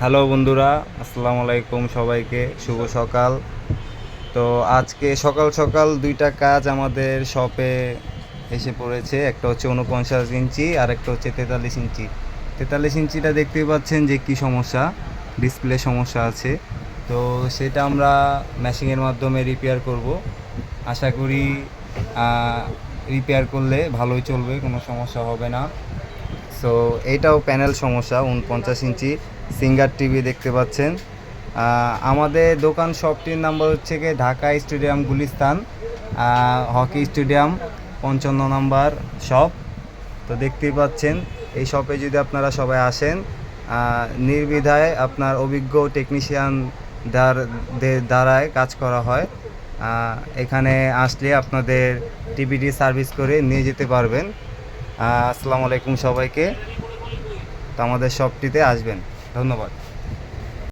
Hello বন্ধুরা, আসসালামু আলাইকুম সবাইকে, শুভ সকাল। তো আজকে সকাল সকাল দুইটা কাজ আমাদের শপে এসে পড়েছে। একটা হচ্ছে 49 ইঞ্চি আর একটা হচ্ছে 43 ইঞ্চি। 43 ইঞ্চিটা দেখতেই পাচ্ছেন যে কি সমস্যা, ডিসপ্লে সমস্যা আছে। তো সেটা আমরা মেশিনের মাধ্যমে রিপেয়ার করব। আশা করি রিপেয়ার করলে ভালোই চলবে, কোনো সমস্যা হবে না। সো এইটাও প্যানেল সমস্যা। 49 ইঞ্চি সিঙ্গার টিভি দেখতে পাচ্ছেন। আমাদের দোকান শপটির নাম্বার হচ্ছে গিয়ে Dhaka stadium Gulistan, hockey stadium 55 নম্বর শপ। তো দেখতেই পাচ্ছেন, এই শপে যদি আপনারা সবাই আসেন, নির্দ্বিধায় আপনার অভিজ্ঞ টেকনিশিয়ান দ্বারায় কাজ করা হয়। এখানে আসলে আপনাদের টিভিটি সার্ভিস করে নিয়ে যেতে পারবেন। আসসালামু আলাইকুম সবাইকে। তো আমাদের শপটিতে আসবেন। ধন্যবাদ।